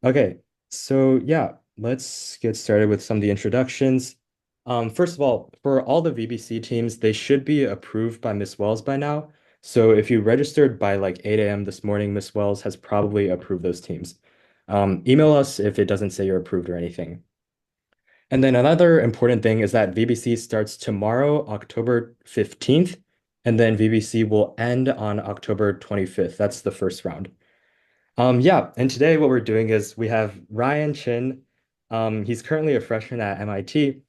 Okay, so yeah, let's get started with some of the introductions. First of all, for all the VBC teams, they should be approved by Miss Wells by now. So if you registered by like 8 a.m. this morning, Miss Wells has probably approved those teams. Email us if it doesn't say you're approved or anything. And then another important thing is that VBC starts tomorrow, October 15th, and then VBC will end on October 25th. That's the first round. Yeah, and today what we're doing is we have Ryan Chin. He's currently a freshman at MIT,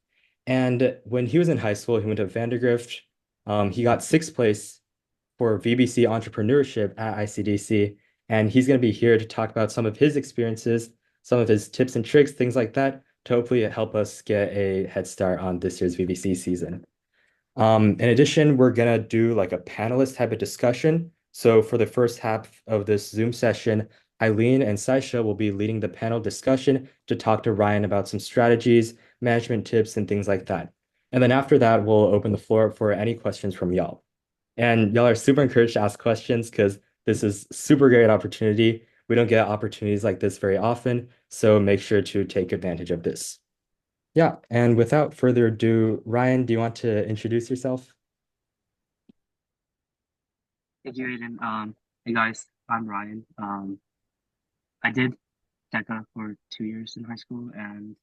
and when he was in high school, he went to Vandergrift. He got sixth place for VBC entrepreneurship at ICDC, and he's going to be here to talk about some of his experiences, some of his tips and tricks, things like that, to hopefully help us get a head start on this year's VBC season. In addition, we're gonna do like a panelist type of discussion. So for the first half of this Zoom session, Eileen and Saisha will be leading the panel discussion to talk to Ryan about some strategies, management tips, and things like that. And then after that, we'll open the floor up for any questions from y'all. And y'all are super encouraged to ask questions because this is super great opportunity. We don't get opportunities like this very often, so make sure to take advantage of this. Yeah, and without further ado, Ryan, do you want to introduce yourself? Thank you, Aiden. Hey guys, I'm Ryan. I did DECA for 2 years in high school, and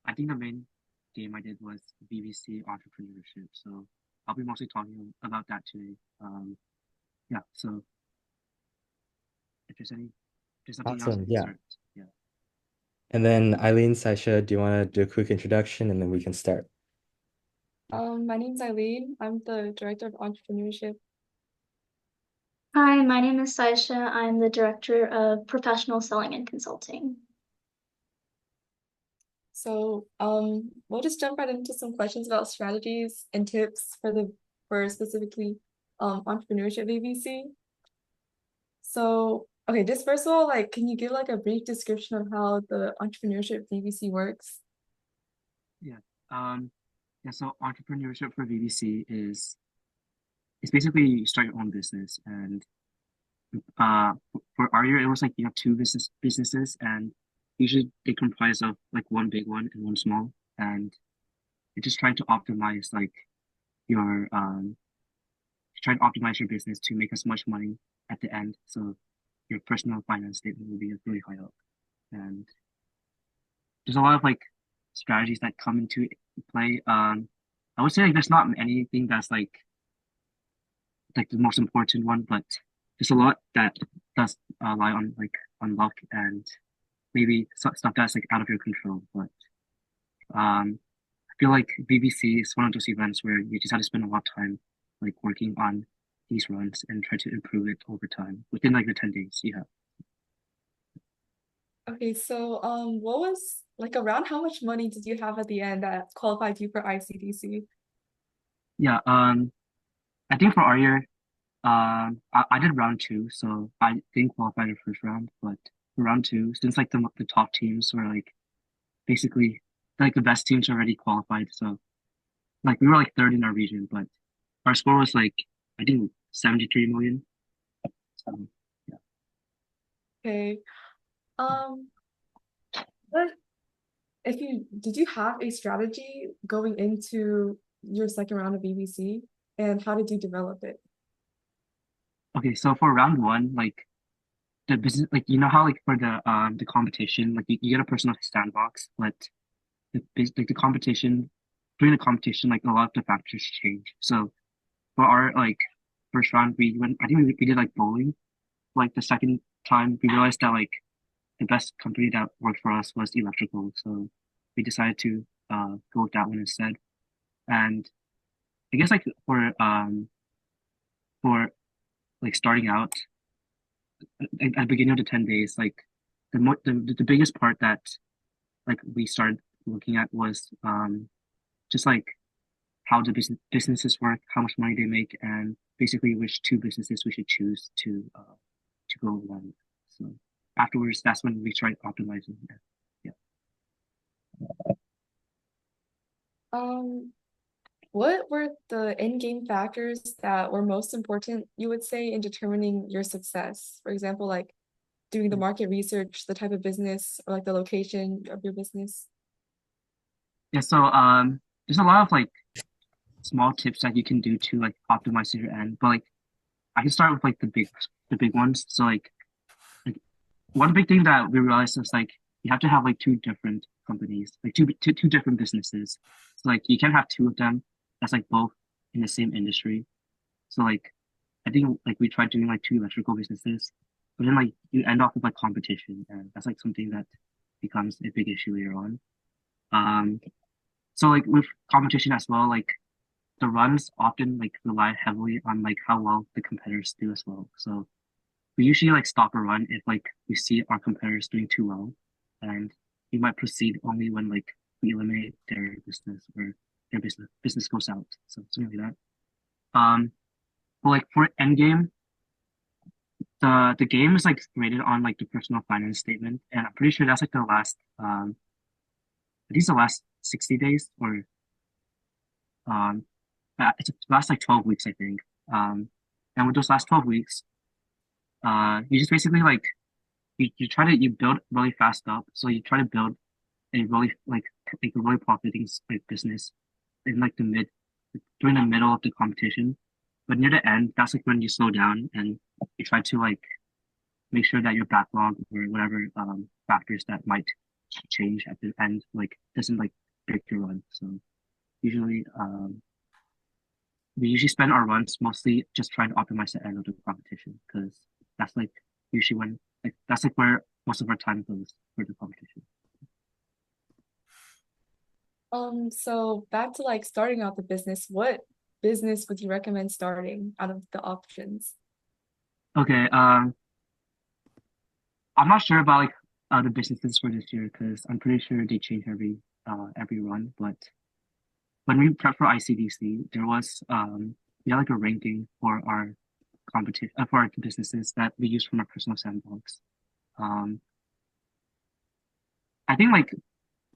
I think the main game I did was BBC entrepreneurship. So I'll be mostly talking about that today. Yeah. So if there's something else, Awesome. we can Yeah. start. Yeah. And then Eileen, Saisha, do you want to do a quick introduction and then we can start? My name's Eileen. I'm the director of entrepreneurship. Hi, my name is Saisha. I'm the director of professional selling and consulting. So, we'll just jump right into some questions about strategies and tips for specifically entrepreneurship VBC. So, okay, just first of all, like, can you give like a brief description of how the entrepreneurship VBC works? Yeah. Um, yeah. So entrepreneurship for BBC is it's basically you start your own business, and for our year it was like you have two businesses, and usually they comprise of like one big one and one small, and you're just trying to optimize like your try to optimize your business to make as much money at the end. So your personal finance statement will be really high up. And there's a lot of like strategies that come into play. I would say like there's not anything that's like the most important one, but there's a lot that does lie on like on luck and maybe stuff that's like out of your control. But I feel like BBC is one of those events where you just have to spend a lot of time like working on these runs and try to improve it over time within like the 10 days you have. Okay, so what was like around how much money did you have at the end that qualified you for ICDC? Yeah, I think for our year, I did round two, so I didn't qualify the first round, but for round two, since like the top teams were like basically like the best teams already qualified, so like we were like third in our region, but our score was like I think 73 million. So yeah. Okay. Um, what if you did you have a strategy going into your second round of BBC, and how did you develop it? Okay, so for round one, like the business, like you know how like for the competition, like you get a personal sandbox, but like the competition during the competition, like a lot of the factors change. So for our like first round, we went. I think we did like bowling. Like the second time, we realized that like the best company that worked for us was electrical, so we decided to go with that one instead. And I guess like for like starting out at the beginning of the 10 days, like the biggest part that like we started looking at was just like how the businesses work, how much money they make, and basically which two businesses we should choose to go along with. So afterwards, that's when we tried optimizing. Yeah. Um, what were the in-game factors that were most important, you would say, in determining your success? For example, like doing the market research, the type of business, or like the location of your business? Yeah, so there's a lot of like small tips that you can do to like optimize your end, but like I can start with like the big ones. So like one big thing that we realized is like you have to have like two different companies, like two different businesses. So like you can't have two of them that's like both in the same industry. So like I think like we tried doing like two electrical businesses, but then like you end up with like competition, and that's like something that becomes a big issue later on. Um, so like with competition as well, like the runs often like rely heavily on like how well the competitors do as well. So we usually like stop a run if like we see our competitors doing too well, and we might proceed only when like we eliminate their business or their business goes out. So something like that. But like for endgame, the game is like rated on like the personal finance statement, and I'm pretty sure that's like the last I think it's the last 60 days or um it's the last like 12 weeks I think. And with those last 12 weeks, you just basically like you build really fast up. So you try to build a really like a really profiting like business in like the mid during the middle of the competition. But near the end, that's like when you slow down and you try to like make sure that your backlog or whatever factors that might change at the end like doesn't like break your run. So usually we usually spend our runs mostly just trying to optimize the end of the competition because that's like usually when like that's like where most of our time goes for the competition. So back to like starting out the business, what business would you recommend starting out of the options? Okay, I'm not sure about like the businesses for this year because I'm pretty sure they change every run. But when we prep for ICDC, there was we had like a ranking for our competition for our businesses that we use from our personal sandbox. Um, I think like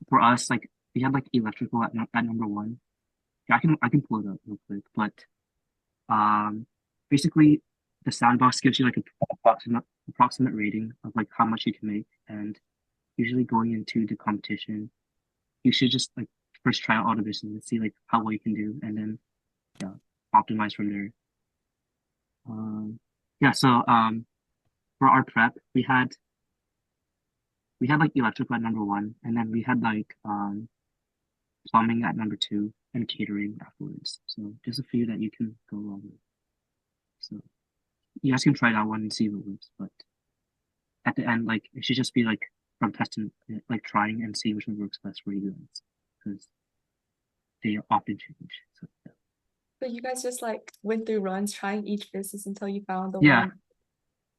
for us, like we had like electrical at number one. Yeah, I can pull it up real quick, but um, basically the sandbox gives you like an approximate rating of like how much you can make, and usually going into the competition, you should just like first try out all the business and see like how well you can do, and then yeah, optimize from there. Um, yeah, so for our prep, we had like electrical at number one, and then we had like plumbing at number two, and catering afterwards. So just a few that you can go along with. So you guys can try that one and see if it works, but at the end, like it should just be like from testing, like trying and see which one works best for you guys, because they often change. So So you guys just like went through runs trying each business until you found the yeah, one.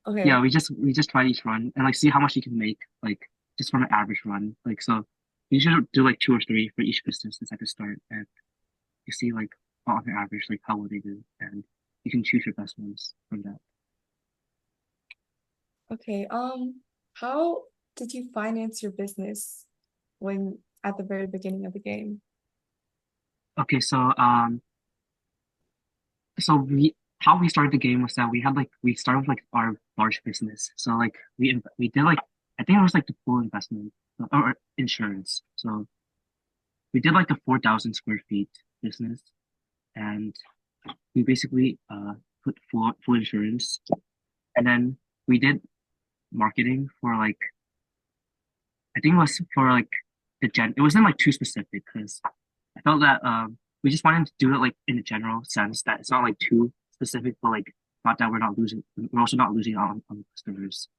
Okay. yeah, we just try each run and like see how much you can make, like just from an average run. Like so, you should do like two or three for each business at the start, and you see like on average like how well they do, and you can choose your best ones from that. Okay. How did you finance your business when at the very beginning of the game? Okay, so we how we started the game was that we started with like our large business. So like we did like I think it was like the full investment or insurance. So we did like a 4,000 square feet business, and we basically put full insurance, and then we did marketing for like I think it was for like it wasn't like too specific because I felt that we just wanted to do it like in a general sense that it's not like too specific, but like not that we're also not losing out on customers.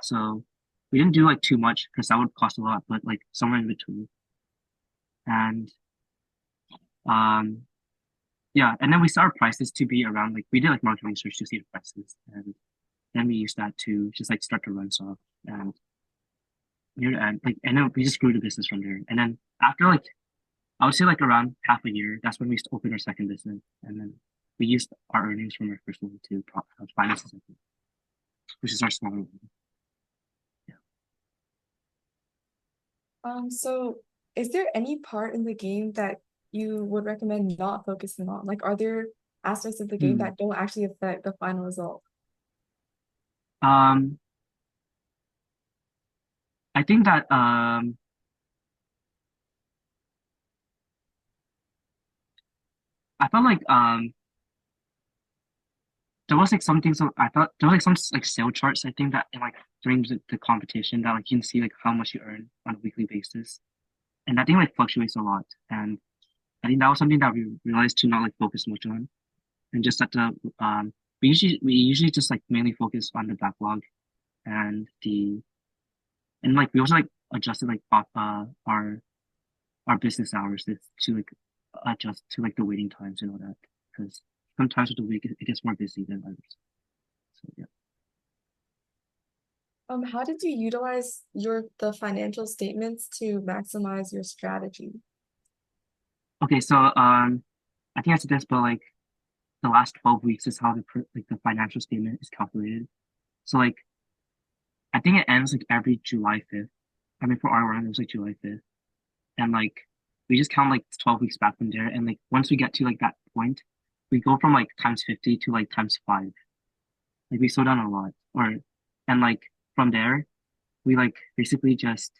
So we didn't do like too much because that would cost a lot, but like somewhere in between. And um yeah, and then we set our prices to be around like we did like market research to see the prices, and then we used that to just like start to run off and near the end like and then we just grew the business from there. And then after like I would say like around half a year, that's when we opened our second business, and then we used our earnings from our first one to finance the second, which is our smaller one. Yeah. So is there any part in the game that you would recommend not focusing on? Like, are there aspects of the game Hmm. that don't actually affect the final result? Um, I think that I felt like there was like something, so I thought there was like some like sale charts I think that in like during the competition that like you can see like how much you earn on a weekly basis, and that thing like fluctuates a lot. And I think that was something that we realized to not like focus much on, and just that the we usually just like mainly focus on the backlog and the and like we also like adjusted like our business hours to like adjust to like the waiting times and all that, because sometimes of the week it gets more busy than others. So yeah. How did you utilize the financial statements to maximize your strategy? Okay, so I think I said this, but like the last 12 weeks is how like the financial statement is calculated. So like I think it ends like every July 5th. I mean for our run it was like July 5th. And like we just count like 12 weeks back from there. And like once we get to like that point, we go from like times 50 to like times 5. Like we slow down a lot. And like from there, we like basically just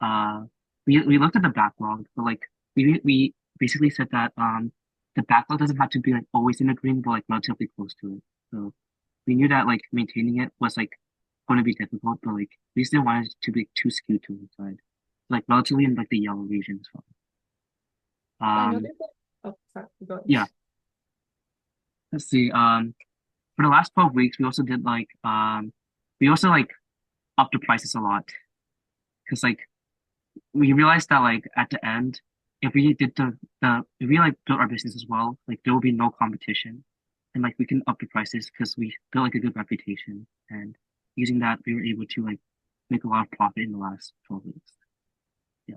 uh we looked at the backlog, but like we basically said that the backlog doesn't have to be like always in the green, but like relatively close to it. So we knew that like maintaining it was like going to be difficult, but like we still wanted it to be too skewed to one side, like relatively in like the yellow region as well. I know Um, there's like, oh, sorry, go ahead. yeah, let's see. For the last 12 weeks, we also did like we also like upped the prices a lot, because like we realized that like at the end, if we did the if we like built our business as well, like there will be no competition, and like we can up the prices because we built like a good reputation, and using that we were able to like make a lot of profit in the last 12 weeks. Yeah.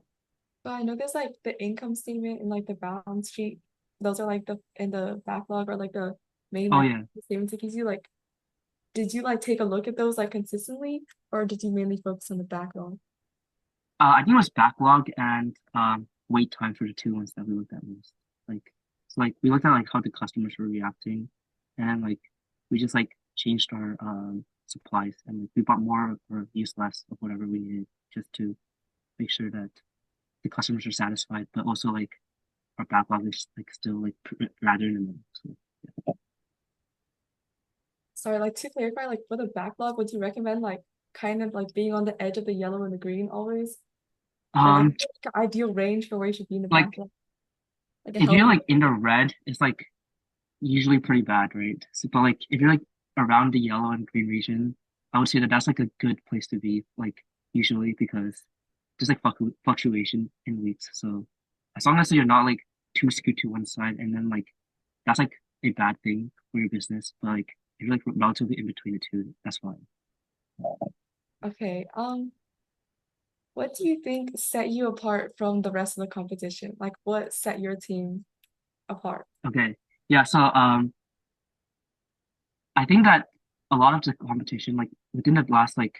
But I know there's like the income statement and like the balance sheet. Those are like the in the backlog or like the main Oh like yeah. statements it gives you. Like, did you like take a look at those like consistently, or did you mainly focus on the backlog? I think it was backlog and wait time for the two ones that we looked at most. Like so like we looked at like how the customers were reacting, and like we just like changed our supplies, and like we bought more or used less of whatever we needed, just to make sure that the customers are satisfied, but also like our backlog is like still like rather in the middle. So yeah. Sorry, like to clarify, like for the backlog, would you recommend like kind of like being on the edge of the yellow and the green always? Or like Um, the ideal range for where you should be in the like backlog? Like a if you're healthy. like in the red, it's like usually pretty bad, right? So, but like if you're like around the yellow and green region, I would say that that's like a good place to be, like usually, because there's like fluctuation in weeks. So as long as you're not like too skewed to one side, and then like that's like a bad thing for your business. But like if you're like relatively in between the two, that's fine. Okay. What do you think set you apart from the rest of the competition? Like what set your team apart? Okay. Yeah, so I think that a lot of the competition, like within the last like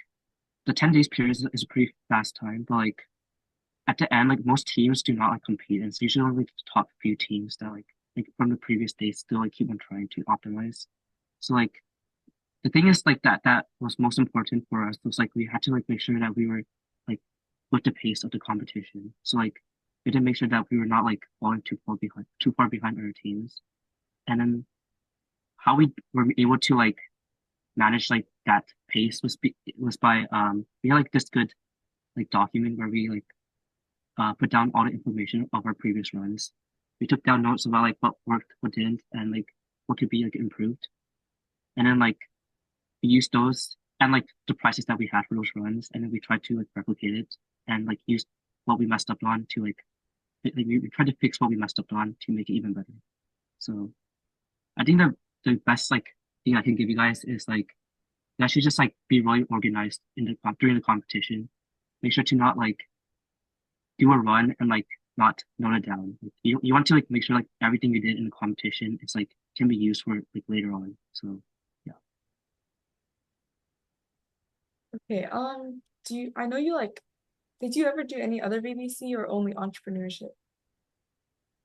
the 10 days period is a pretty fast time, but like at the end, like most teams do not like compete. And it's usually only the top few teams that like from the previous days still like keep on trying to optimize. So like the thing is like that was most important for us was like we had to like make sure that we were like with the pace of the competition. So like we had to make sure that we were not like falling too far behind other teams. And then how we were able to like manage like that pace was by we had like this good like document where we like put down all the information of our previous runs. We took down notes about like what worked, what didn't, and like what could be like improved. And then like we used those and like the prices that we had for those runs, and then we tried to like replicate it and like use what we messed up on to we tried to fix what we messed up on to make it even better. So I think the best like thing I can give you guys is like you should just like be really organized in the during the competition. Make sure to not like do a run and like not note it down. Like, you want to like make sure like everything you did in the competition is like can be used for like later on. So yeah. Okay, I know you like, did you ever do any other VBC or only entrepreneurship?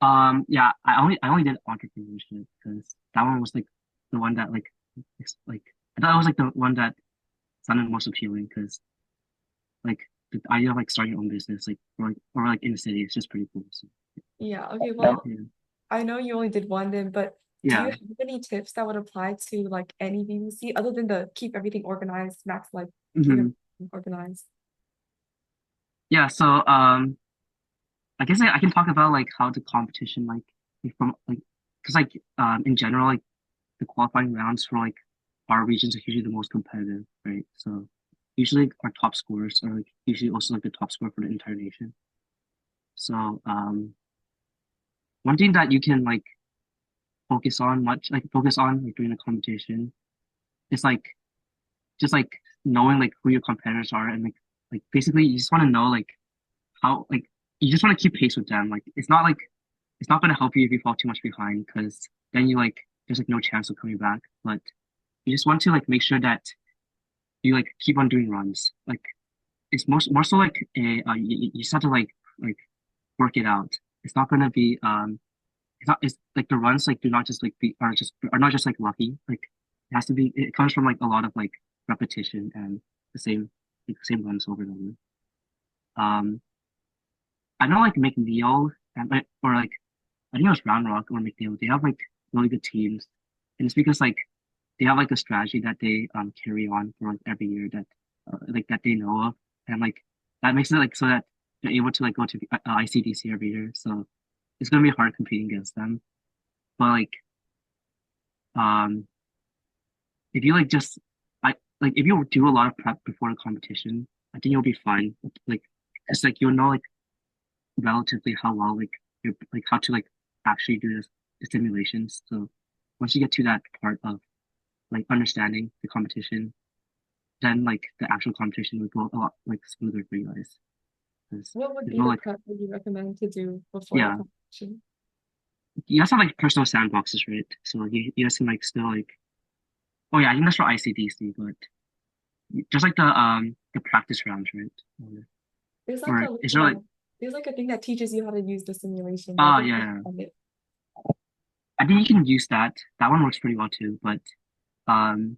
Yeah, I only did entrepreneurship because that one was like the one that like it's like I thought it was like the one that sounded most appealing because like the idea of like starting your own business, like or like in the city, it's just pretty cool. So Yeah, okay, well, yeah, I know you only did one then, but do you yeah. have any tips that would apply to like any VBC other than the keep everything organized, max like keep hmm everything organized? Yeah, so I guess I can talk about like how the competition from like because like in general like the qualifying rounds for like our regions are usually the most competitive, right? So usually our top scorers are like usually also like the top scorer for the entire nation. So one thing that you can like focus on like during the competition is like just like knowing like who your competitors are and like basically you just want to know like how like you just want to keep pace with them. Like it's not going to help you if you fall too much behind because then you like there's like no chance of coming back. But you just want to like make sure that you like keep on doing runs. Like it's more so like you just have to like work it out. It's not going to be it's like the runs like do not just like be are not just like lucky. Like it has to be it comes from like a lot of like repetition and the same like the same runs over and over. Um, I know like McNeil and like or like I think it was Round Rock or McNeil. They have like really good teams, and it's because like they have like a strategy that they carry on for like every year that like that they know of, and like that makes it like so that they're able to like go to the ICDC every year. So it's gonna be hard competing against them. But um if you like just I like if you do a lot of prep before the competition, I think you'll be fine. Like it's like you'll know like relatively how well like you're like how to like actually do the simulations. So once you get to that part of like understanding the competition, then like the actual competition would go a lot like smoother for you guys. Because What would there's be no the like prep that you recommend to do before the yeah, competition? you guys have like personal sandboxes, right? So you guys can like still like oh yeah, I think that's for ICDC, but just like the practice rounds, right? There's like Or a is there like there's like a thing that teaches you how to use the simulation. I oh think yeah, that's yeah. on it. I think you can use that. That one works pretty well too, but um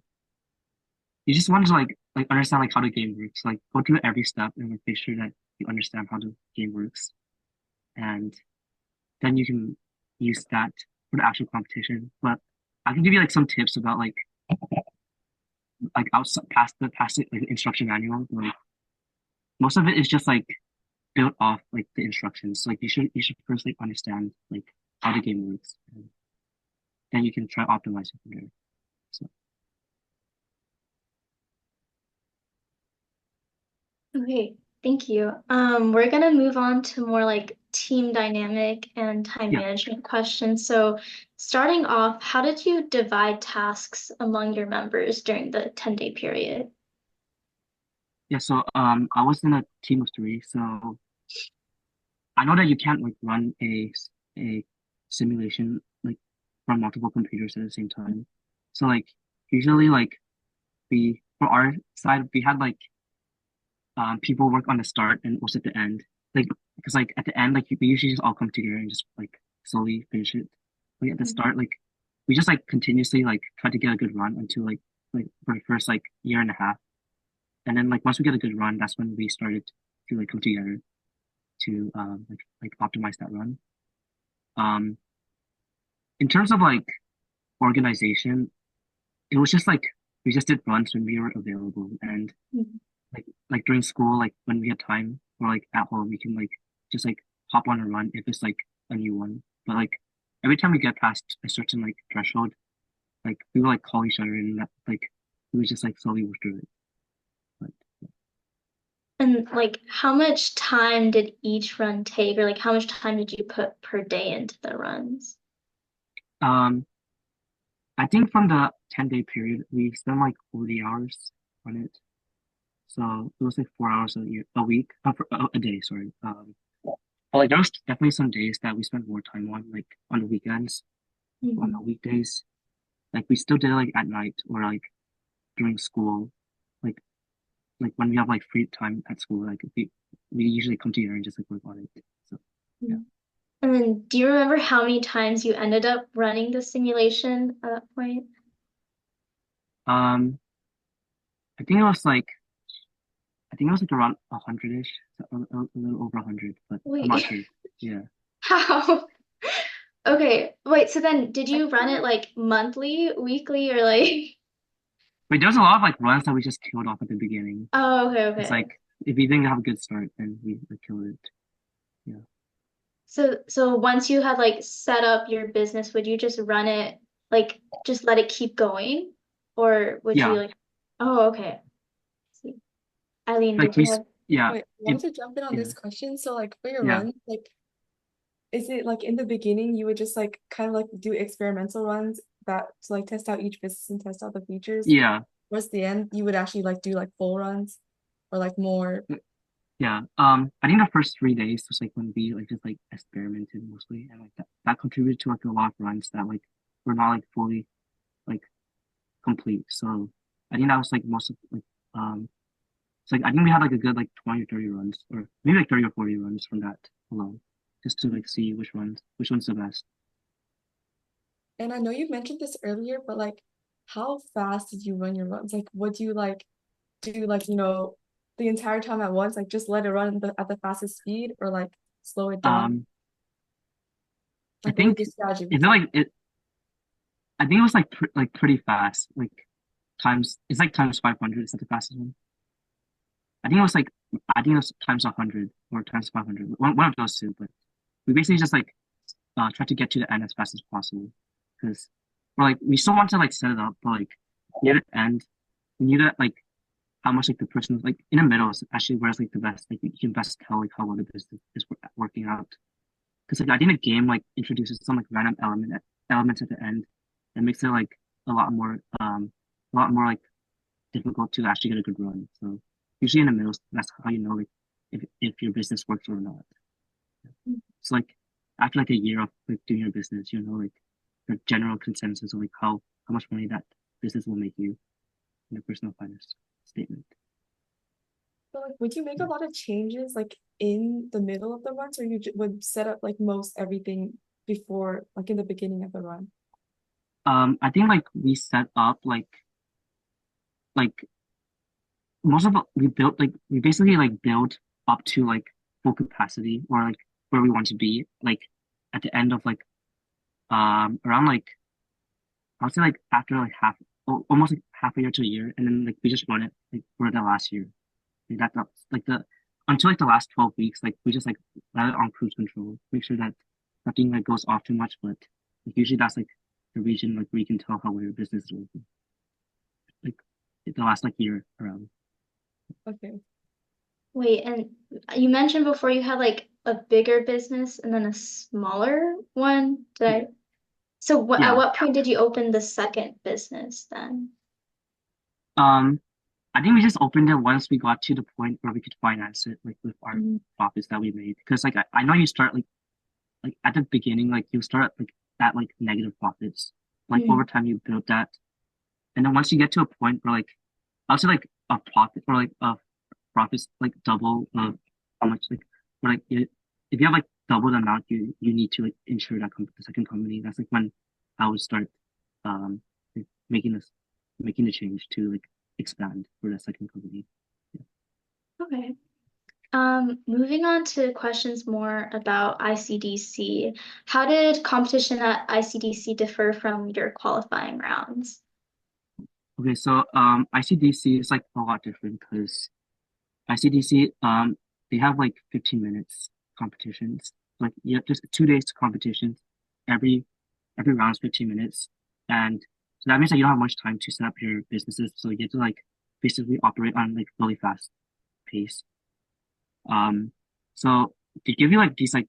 you just want to like understand like how the game works. Like go through every step and like make sure that you understand how the game works. And then you can use that for the actual competition. But I can give you like some tips about like outside past it, like the instruction manual. Like most of it is just like built off like the instructions. Like you should first like understand like how the game works, and then you can try optimize it from there. So Okay, thank you. We're gonna move on to more like team dynamic and time yeah, management questions. So starting off, how did you divide tasks among your members during the 10-day period? yeah. So I was in a team of three, so I know that you can't like run a simulation like from multiple computers at the same time. So like usually like we for our side we had like people work on the start and also at the end. Like because like at the end like we usually just all come together and just like slowly finish it. Like at the Mhm. start like we just like continuously like try to get a good run until like for the first like year and a half. And then like once we get a good run, that's when we started to like come together to like optimize that run. Um in terms of like organization, it was just like we just did runs when we were available and like during school, like when we had time or like at home, we can like just like hop on a run if it's like a new one. But like every time we get past a certain like threshold, like we would like call each other and that, like we would just like slowly work through it. But And like how much time did each run take, or like how much time did you put per day into the runs? um I think from the 10-day period we spent like 40 hours on it. So it was like 4 hours a week, a day, sorry. But like there was definitely some days that we spent more time on, like on the weekends, on the Mhm. weekdays. Like we still did it like at night or like during school, like like when we have like free time at school, like we usually come together and just like work on it. So yeah. And then do you remember how many times you ended up running the simulation at that point? Um, I think it was like I think it was like around 100-ish, so a little over 100, but I'm not Wait, sure. Yeah. how? Okay, wait, so then did I you run feel it like monthly, weekly, or like? Wait, there's a lot of like runs that we just killed off at the beginning. Oh, okay, It's okay. like if we didn't have a good start, then we like, killed it. Yeah. So once you had like set up your business, would you just run it like just let it keep going? Or would you Yeah. like, oh, okay. See. Eileen, Like did you have, yeah, Wait, I it, wanted to jump in on yeah, this question. So like for your yeah. runs, like is it like in the beginning you would just like kind of like do experimental runs that to like test out each business and test out the features? Yeah. Towards the end, you would actually like do like full runs or like more. Yeah. I think the first 3 days was like when we like just like experimented mostly, and like that contributed to like a lot of runs that like were not like fully like complete. So I think that was like most of like it's like I think we had like a good like 20 or 30 runs, or maybe like 30 or 40 runs from that alone, just to like see which one's the best. And I know you mentioned this earlier, but like how fast did you run your runs? Like would you like do like, the entire time at once, like just let it run at the fastest speed or like slow it down? Um, I Like what was think your strategy it's with that? like it. I think it was like pretty fast, like times. It's like times 500. Is that the fastest one? I think it was times 100 or times 500. One of those two. But we basically just like try to get to the end as fast as possible because we're like we still want to like set it up, but like near the end, we need to like how much like the person like in the middle is actually where's like the best like you can best tell like how well the business is working out. Because like I think the game like introduces some like random elements at the end that makes it like a lot more like difficult to actually get a good run. So usually in the middle, that's how you know like if your business works or not. So like after like a year of like doing your business, you know like the general consensus of like how much money that business will make you in a personal finance statement. So like would you make a lot of changes like in the middle of the runs or you would set up like most everything before like in the beginning of the run? I think like we set up like most of it we built like we basically like build up to like full capacity or like where we want to be like at the end of like around like I would say like after like almost like half a year to a year, and then like we just run it like for the last year. Like that's like the until like the last 12 weeks, like we just like let it on cruise control, make sure that nothing like goes off too much, but like usually that's like the region like where you can tell how well your business is working. Like the last like year around. Okay. wait, and you mentioned before you had like a bigger business and then a smaller one. Did I? So at Yeah. what point did you open the second business then? Um, I think we just opened it once we got to the point where we could finance it, like with our Mhm. profits that we made. Because like I know you start like at the beginning, like you start like at like negative profits. Like over Mhm. time you build that, and then once you get to a point where like I would say like a profit or like a profits like double of how much like or like if you have like double the amount you need to like insure that the second company. That's like when I would start um like, making the change to like expand for the second company. Yeah. Okay. Moving on to questions more about ICDC. How did competition at ICDC differ from your qualifying rounds? Okay, so ICDC is like a lot different because ICDC they have like 15 minutes competitions. Like you have just 2 days to competitions. Every every round is 15 minutes. And so that means that you don't have much time to set up your businesses. So you have to like basically operate on like really fast pace. Um so they give you like these like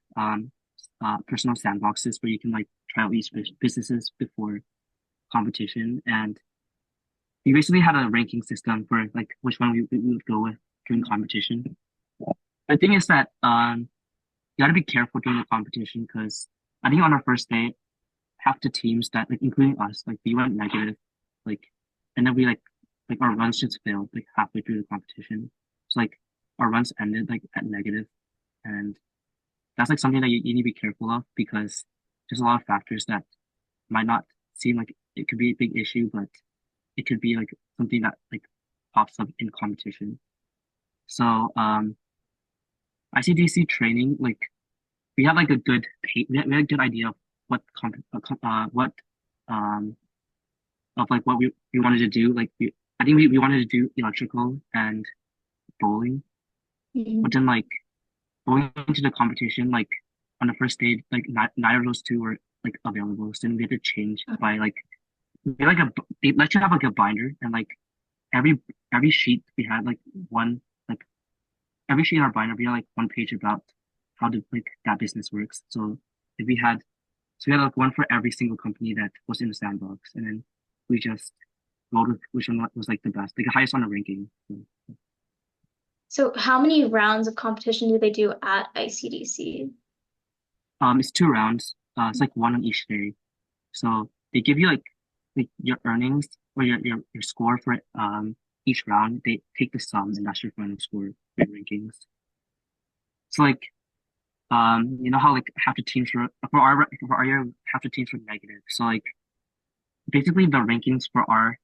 personal sandboxes where you can like try out these businesses before competition, and we basically had a ranking system for like which one we would go with during competition. The thing is that you gotta be careful during the competition because I think on our first day, half the teams that like including us, like we went negative, like and then we like our runs just failed like halfway through the competition. So like our runs ended like at negative, and that's like something that you need to be careful of because there's a lot of factors that might not seem like it could be a big issue, but it could be like something that like pops up in competition. So ICDC training, like we had like a good we had a good idea of what um of like what we wanted to do. Like I think we wanted to do electrical and bowling, but Mhm. then like going into the competition, like on the first day, like neither of those two were like available. So then we had to change by like we had like they let you have like a binder and like every every sheet we had like one like every sheet in our binder we had like one page about how to like that business works. So if we had so we had like one for every single company that was in the sandbox, and then we just voted which one was like the best, like the highest on the ranking. So, So how many rounds of competition do they do at ICDC? it's 2 rounds. It's like one on each day. So they give you like your earnings or your score for each round. They take the sum and that's your final score, your rankings. So like you know how like half the teams for our year half the teams were negative. So like basically the rankings for our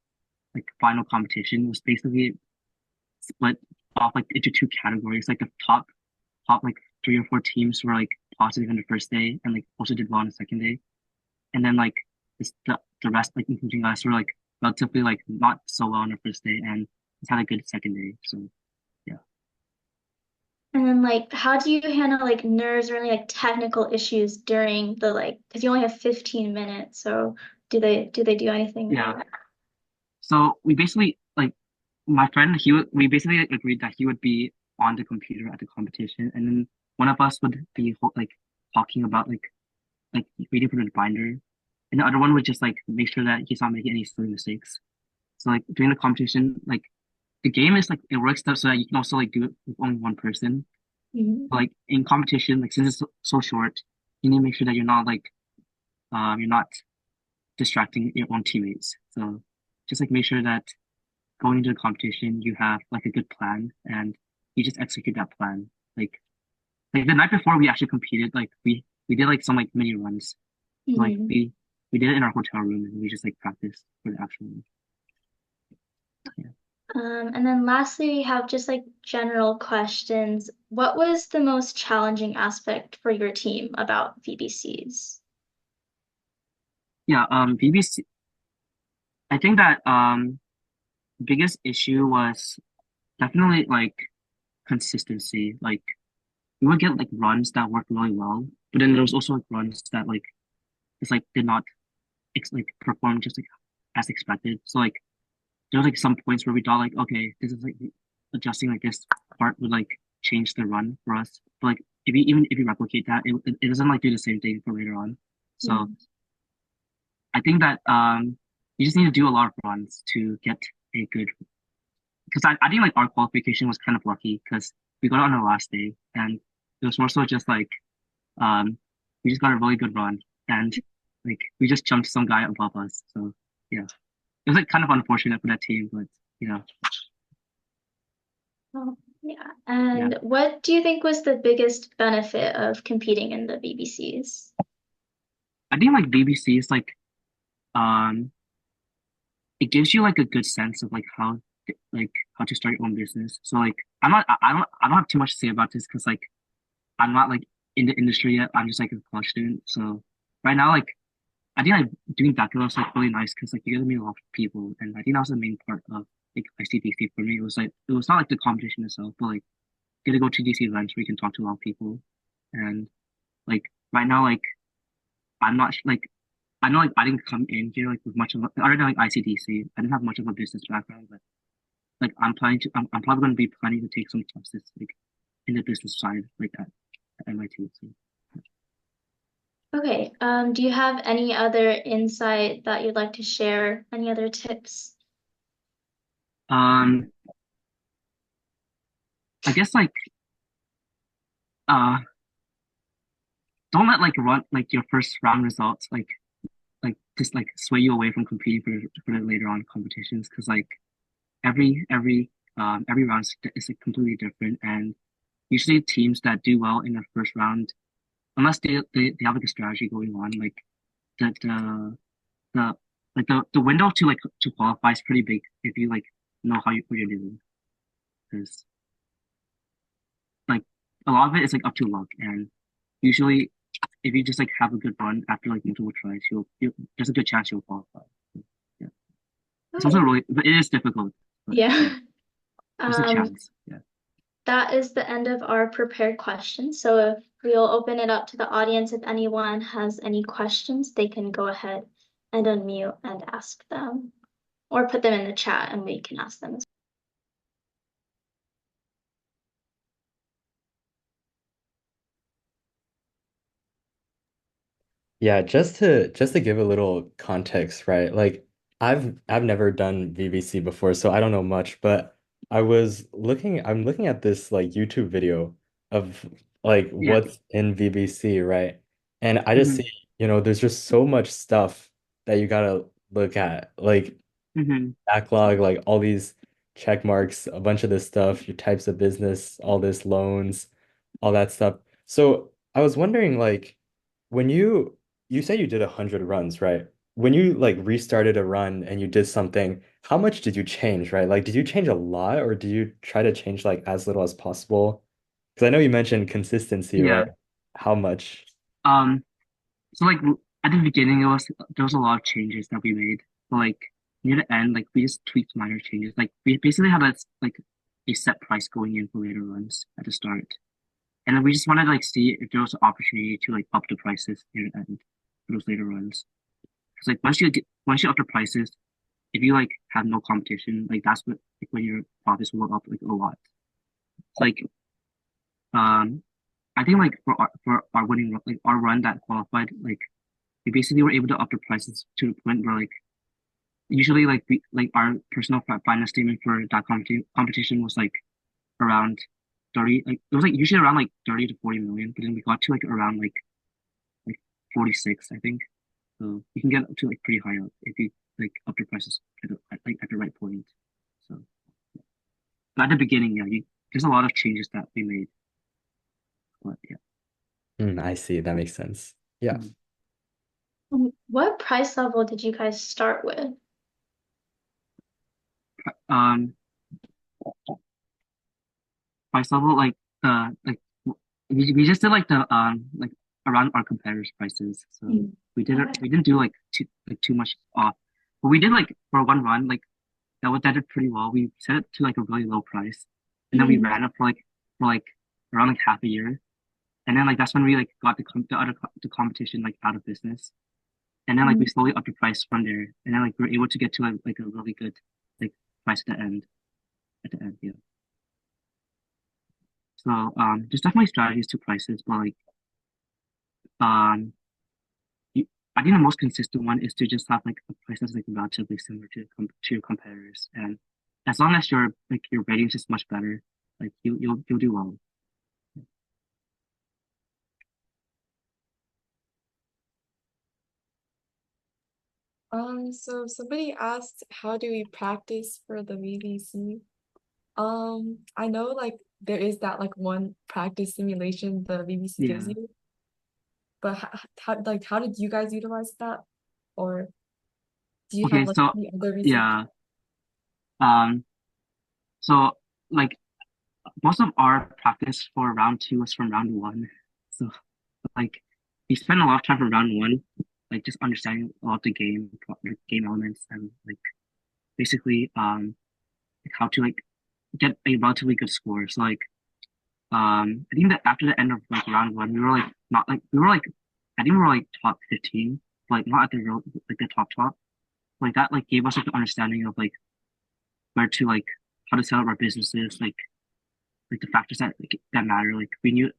like final competition was basically split off like into two categories. Like the top like 3 or 4 teams were like positive on the first day and like also did well on the second day. And then like the rest like including us were like relatively like not so well on the first day and it's had a good second day. So yeah. And then like how do you handle like nerves or any like technical issues during the like because you only have 15 minutes, so do they do anything Yeah. there? So we basically like my friend we basically agreed that he would be on the computer at the competition and then one of us would be like talking about like reading from the binder and the other one would just like make sure that he's not making any silly mistakes. So like during the competition, like the game is like it works so that you can also like do it with only one person. Mhm. But, like in competition, like since it's so short, you need to make sure that you're not distracting your own teammates. So just like make sure that going into the competition you have like a good plan and you just execute that plan. Like the night before we actually competed, like we did like some like mini runs. So, like Mhm. we did it in our hotel room and we just like practiced for the actual one. Yeah. And then lastly, we have just like general questions. What was the most challenging aspect for your team about VBCs? Yeah, BBC I think that biggest issue was definitely like consistency. Like we would get like runs that worked really well, but then there was also like runs that like just like did not like perform just like as expected. So like there was like some points where we thought like okay, this is like adjusting like this part would like change the run for us. But like if you replicate that, it doesn't like do the same thing for later on. So Mhm. I think that you just need to do a lot of runs to get a good because I think like our qualification was kind of lucky because we got it on the last day and it was more so just like um we just got a really good run and like we just jumped some guy above us. So yeah, it was like kind of unfortunate for that team, but you know, Oh, yeah. yeah. And what do you think was the biggest benefit of competing in the VBCs? I think like BBC is um it gives you like a good sense of like how to start your own business. So like I don't have too much to say about this because like I'm not like in the industry yet. I'm just like a college student. So right now like I think like doing DECA was like really nice because like you get to meet a lot of people, and I think that was the main part of like ICDC for me. It was like it was not like the competition itself, but like get to go to DC events where you can talk to a lot of people, and like right now like I'm not like I know like I didn't come in here like with much of other than like ICDC, I didn't have much of a business background, but like I'm probably going to be planning to take some classes like in the business side like at MIT. So. Okay, do you have any other insight that you'd like to share? Any other tips? Um, I guess uh don't let like run like your first round results like just like sway you away from competing for the later on competitions because like every round is like completely different and usually teams that do well in the first round unless they have like a strategy going on like the the window to to qualify is pretty big if you like know what you're doing because a lot of it is like up to luck, and usually if you just like have a good run after like multiple tries, you'll there's a good chance you'll qualify. Yeah, it's also Okay. really, but it is difficult. But Yeah. there's a chance. Yeah. That is the end of our prepared questions. So if we'll open it up to the audience, if anyone has any questions, they can go ahead and unmute and ask them, or put them in the chat and we can ask them as Yeah, just to give a little context, right? Like I've never done VBC before, so I don't know much, but I'm looking at this like YouTube video of like Yeah. what's in VBC, right? And I just Mm-hmm. see, there's just so much stuff that you gotta look at. Like Mm-hmm. backlog, like all these check marks, a bunch of this stuff, your types of business, all this loans, all that stuff. So I was wondering, like, when you say you did 100 runs, right? When you like restarted a run and you did something, how much did you change, right? Like, did you change a lot or did you try to change like as little as possible? Because I know you mentioned consistency, right? Yeah. How much? Um. So like at the beginning, there was a lot of changes that we made, but like near the end, like we just tweaked minor changes. Like we basically had a set price going in for later runs at the start, and then we just wanted to like see if there was an opportunity to like up the prices near the end for those later runs. Because like once you up the prices, if you like have no competition, like that's what like when your profits will go up like a lot. It's like um I think like for our winning like our run that qualified, like we basically were able to up the prices to the point where like usually like we like our personal finance statement for that competition was like around 30, like it was like usually around like 30 to 40 million, but then we got to like around like 46, I think. So you can get up to like pretty high up if you like up the prices like at the right point. So but at the beginning, yeah, there's a lot of changes that we made. But yeah. I see. That makes sense. Yeah. Mhm. what price level did you guys start with? Um price level like we just did like around our competitors' prices. So Mm. we didn't do like too much off. But we did like for one run, like that did pretty well. We set it to like a really low price. And then we Mhm. ran it for like around like half a year. And then like that's when we like got the competition like out of business. And then like we Mhm. slowly upped the price from there. And then like we were able to get to like a really good like price at the end, yeah. So there's definitely strategies to prices, but like um you, I think the most consistent one is to just have like a price that's like relatively similar to your competitors. And as long as your ratings is much better, like you'll do well. So somebody asked, how do we practice for the VBC? I know like there is that like one practice simulation the VBC gives Yeah. you, but how did you guys utilize that? Or do you Okay, have like so any other research? yeah. Um so like most of our practice for round two was from round one. So like we spent a lot of time from round one, like just understanding a lot of the game elements and like basically like how to like get a relatively good score. So like I think that after the end of like round one, we were like not like we were like I think we were like top 15, like not at the real like the top. Like that like gave us like the understanding of like where to like how to set up our businesses, like the factors that matter. Like we knew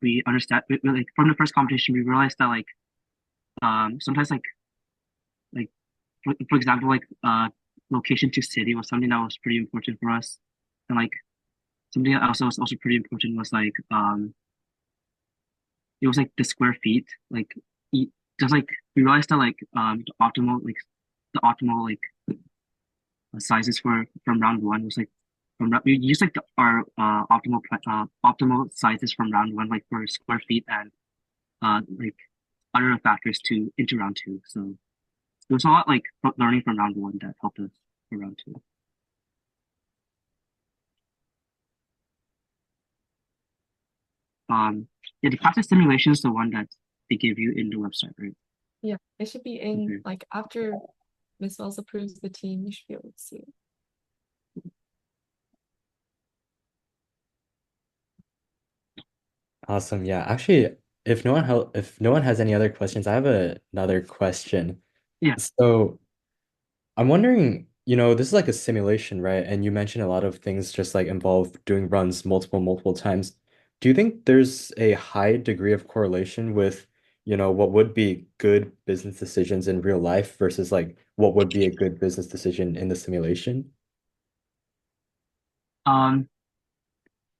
we understand like from the first competition we realized that like sometimes like for example like location to city was something that was pretty important for us. And like something else that was also pretty important was like it was like the square feet. Like just like we realized that like the optimal like sizes for from round one was like we used like our optimal sizes from round one like for square feet and like other factors to into round two. So there was a lot like learning from round one that helped us for round two. Yeah, the practice simulation is the one that they give you in the website, right? Yeah, it should be in Okay. like after Miss Wells approves the team, you should be able to see it. Awesome. Yeah. Actually, if no one has any other questions, I have another question. Yeah. So I'm wondering, this is like a simulation, right? And you mentioned a lot of things just like involve doing runs multiple times. Do you think there's a high degree of correlation with, what would be good business decisions in real life versus like what would be a good business decision in the simulation? Um,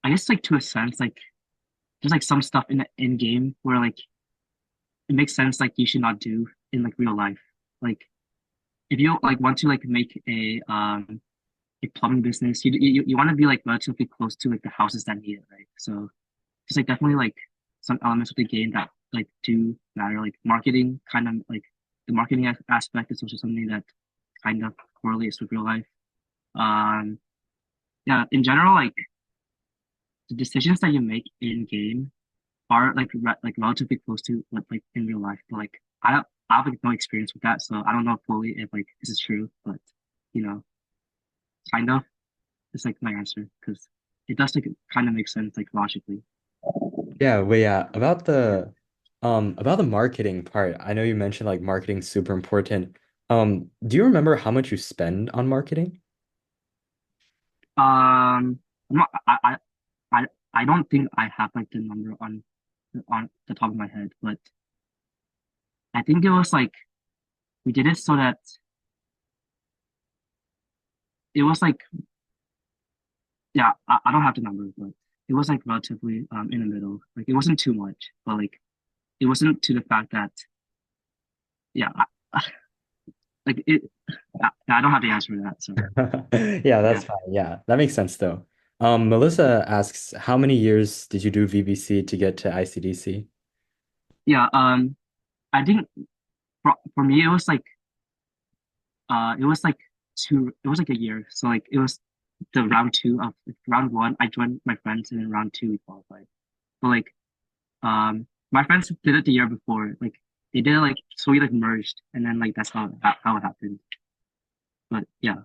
I guess like to a sense, like there's like some stuff in the in game where like it makes sense like you should not do in like real life. Like if you like want to like make a plumbing business, you want to be like relatively close to like the houses that need it, right? So there's like definitely like some elements of the game that like do matter. Like marketing, kind of like the marketing aspect is also something that kind of correlates with real life. Um, yeah, in general, like the decisions that you make in game are like relatively close to what like in real life. But like I have like no experience with that, so I don't know fully if like this is true. But you know, kind of is like my answer because it does like kind of make sense like logically. Yeah, well, yeah, Yeah. about the marketing part. I know you mentioned like marketing super important. Do you remember how much you spend on marketing? I'm not, I I don't think I have like the number on the top of my head, but I think it was like we did it so that it was like yeah, I don't have the number, but it was like relatively in the middle. Like it wasn't too much, but like it wasn't to the fact that yeah, like it. I don't have the answer to that. So Yeah, yeah, that's fine. Yeah, that makes sense though. Melissa asks, how many years did you do VBC to get to ICDC? yeah. I think for me it was like it was like a year. So like it was the round two of like, round one. I joined my friends, and then round two we qualified. But like my friends did it the year before. Like they did it like so we like merged, and then like that's how it happened. But yeah,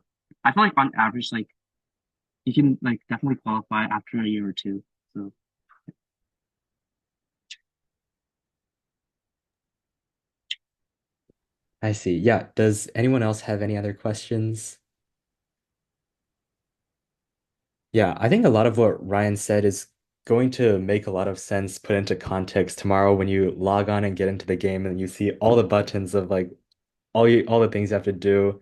I feel like on average like you can like definitely qualify after a year or two. So I see. Yeah. Does anyone else have any other questions? Yeah, I think a lot of what Ryan said is going to make a lot of sense put into context tomorrow when you log on and get into the game and you see all the buttons of like all the things you have to do,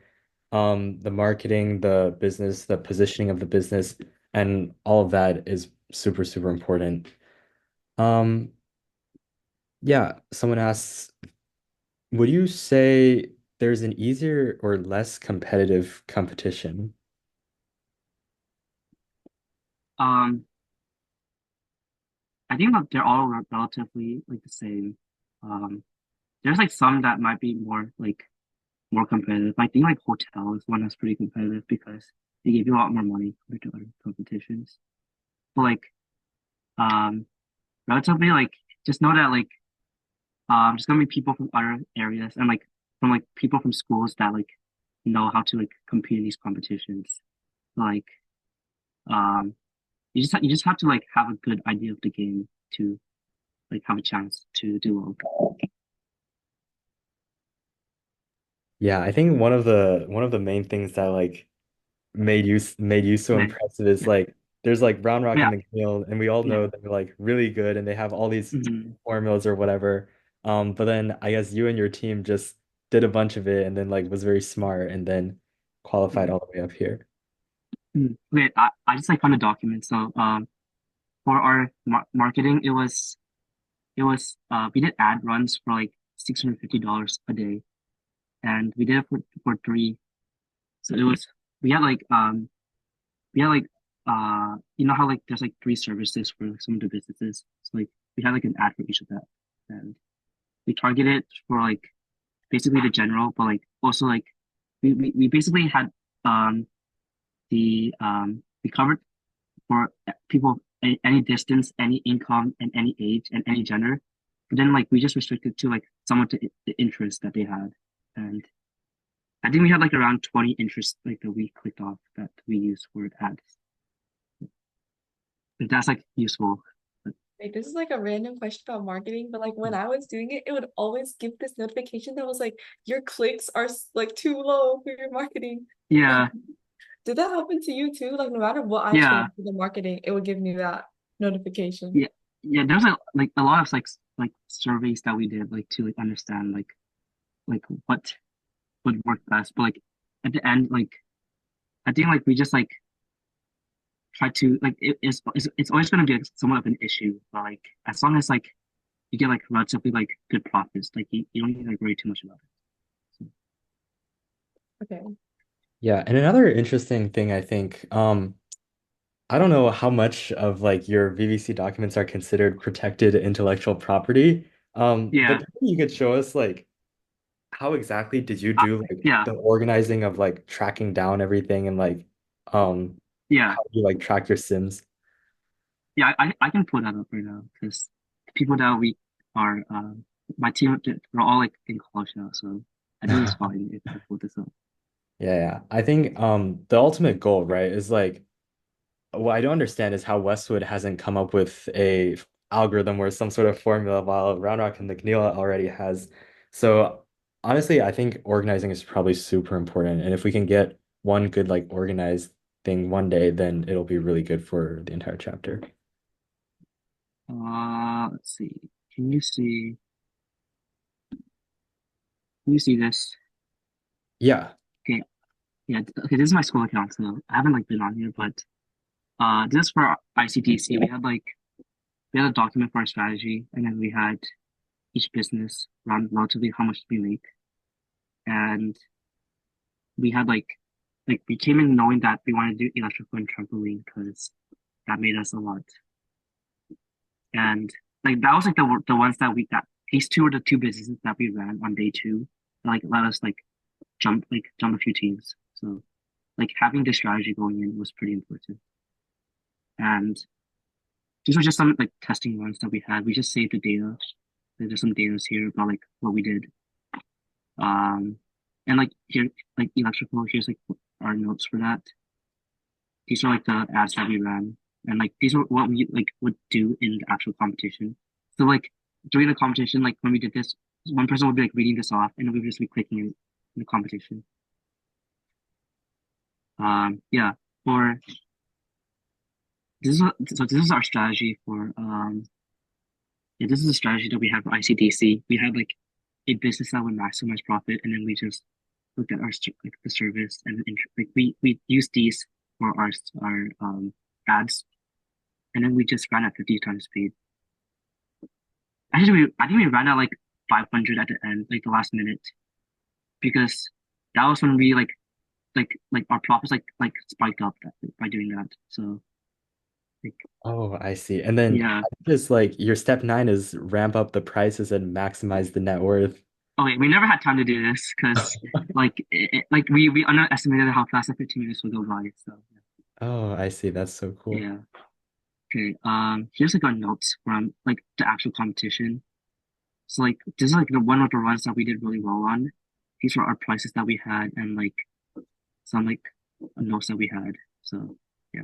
the marketing, the business, the positioning of the business, and all of that is super important. Um, yeah, someone asks, would you say there's an easier or less competitive competition? um I think that they're all relatively like the same. Um there's like some that might be more competitive. I think like hotel is one that's pretty competitive because they give you a lot more money compared to other competitions. But like um relatively like just know that like there's gonna be people from other areas and like from like people from schools that like know how to like compete in these competitions. Like um you just have to like have a good idea of the game to like have a chance to do well. Yeah, I think one of the main things that like made you so Like, impressive is yeah, like there's like Round Rock yeah, and McNeil, and we all yeah. know that they're like really good and they have all these Mhm. formulas or whatever. But then I guess you and your team just did a bunch of it and then like was very smart and then qualified Mhm. all the way up here. Okay, I just like found a document. So for our marketing, it was we did ad runs for like $650 a day, and we did it for three. So it was we had like we had like you know how like there's like three services for like, some of the businesses. So like we had like an ad for each of that, and we targeted for like basically the general, but like also like we basically had um we covered for people any distance, any income, and any age and any gender. But then like we just restricted to like someone to the interest that they had, and I think we had like around 20 interests like that we clicked off that we used for ads. If that's like useful. Like, this is like a random question about marketing, but like when I was doing it, it would always give this notification that was like, your clicks are like too low for your marketing. Yeah, Did that happen to you too? Like no matter what I yeah, changed for the marketing, it would give me that notification. yeah, yeah. There's like a lot of like surveys that we did like to like understand like what would work best. But like at the end, like I think like we just like try to like it's always going to be like, somewhat of an issue. But like as long as like you get like relatively like good profits, like you don't need to like worry too much about it. So, Okay. Yeah, and another interesting thing I think, I don't know how much of like your VVC documents are considered protected intellectual property. But yeah, maybe you could show us like how exactly did you do like yeah, the organizing of like tracking down everything and like yeah, how do you like track your Sims? yeah. I can pull that up right now because the people that we are my team we're all like in college now, so I think it's fine if I pull this up. Yeah, yeah. I think the ultimate goal, right, is like what I don't understand is how Westwood hasn't come up with a algorithm or some sort of formula while Round Rock and the Gneela already has. So honestly, I think organizing is probably super important. And if we can get one good like organized thing one day, then it'll be really good for the entire chapter. Let's see. Can you see? Can you see this? Yeah. Okay, yeah. Okay, this is my school account, so I haven't like been on here, but this is for ICDC. We had a document for our strategy, and then we had each business around relatively how much we make, and we had like we came in knowing that we wanted to do electrical and trampoline because that made us a lot, and like that was like the ones that we that these two were the two businesses that we ran on day two, and, like let us like jump a few teams. So like having the strategy going in was pretty important, and these were just some like testing runs that we had. We just saved the data. There's just some data here about like what we did. Um, and like here, like electrical, here's like our notes for that. These are like the ads that we ran, and like these are what we like would do in the actual competition. So like during the competition, like when we did this, one person would be like reading this off, and we would just be clicking in the competition. Yeah, for this is our strategy for yeah, this is a strategy that we have for ICDC. We had like a business that would maximize profit, and then we just looked at our like the service and like we use these for our ads, and then we just ran at 50 times speed. Actually, I think we ran at like 500 at the end, like the last minute, because that was when we like our profits like spiked up by doing that. So like Oh, I see. And then yeah. just like your step nine is ramp up the prices and maximize the net worth. Okay, we never had time to do this because like we underestimated how fast the 15 minutes would go by. So Oh, I see. That's so cool. yeah. Okay. Here's like our notes from like the actual competition. So like this is like the one of the runs that we did really well on. These were our prices that we had and like some like notes that we had. So yeah.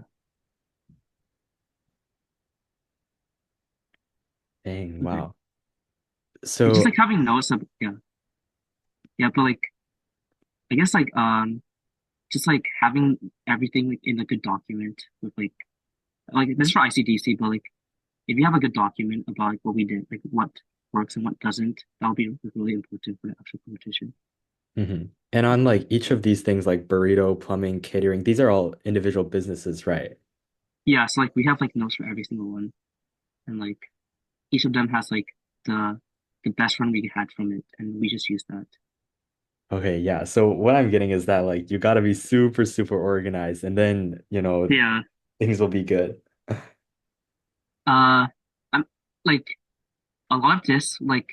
Dang, Okay. wow. It's just So like having notes of yeah. Yeah, but like I guess like just like having everything like in a good document with like this is for ICDC, but like if you have a good document about like what we did, like what works and what doesn't, that'll be really important for the actual competition. mhm. And on like each of these things like burrito, plumbing, catering, these are all individual businesses, right? Yeah, so like we have like notes for every single one, and like each of them has like the the best run we had from it, and we just use that. Okay, yeah. So what I'm getting is that like you got to be super, super organized and then, Yeah. things will be good. I'm like a lot of this like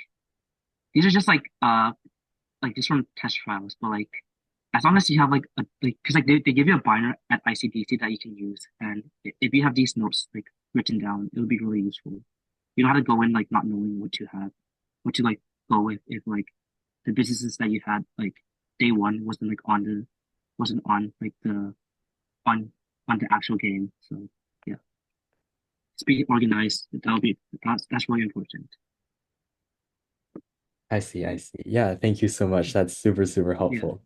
these are just like just from test trials, but like as long as you have like a like because like they give you a binder at ICDC that you can use, and if you have these notes like written down. It'll be really useful. You know how to go in like not knowing what to have, what to like go with if like the businesses that you had like day one wasn't on like the on on the actual game. So yeah, just be organized. That's really important. I see, I see. Yeah, thank you so much. That's super, super Yeah. helpful.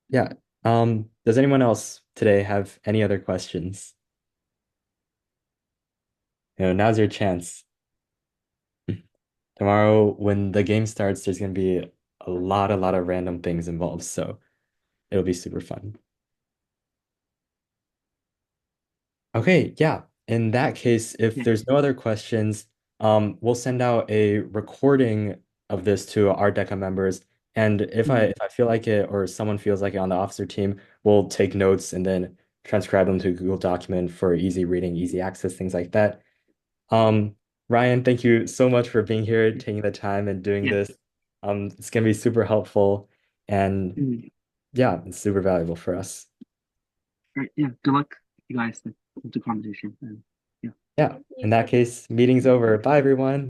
Yeah. Does anyone else today have any other questions? Now's your chance. Tomorrow, when the game starts, there's gonna be a lot of random things involved, so it'll be super fun. Okay, yeah. In that case, if Yeah. there's no other questions, we'll send out a recording of this to our DECA members. And if I feel like it or someone feels like it on the officer team, we'll take notes and then transcribe them to a Google document for easy reading, easy access, things like that. Ryan, thank you so much for being here, taking the time and doing Yeah. this. It's gonna be super helpful and yeah, it's super valuable for us. Right. Yeah. Good luck, you guys, with the competition. And yeah. Yeah, in that case, meeting's over. Bye, everyone.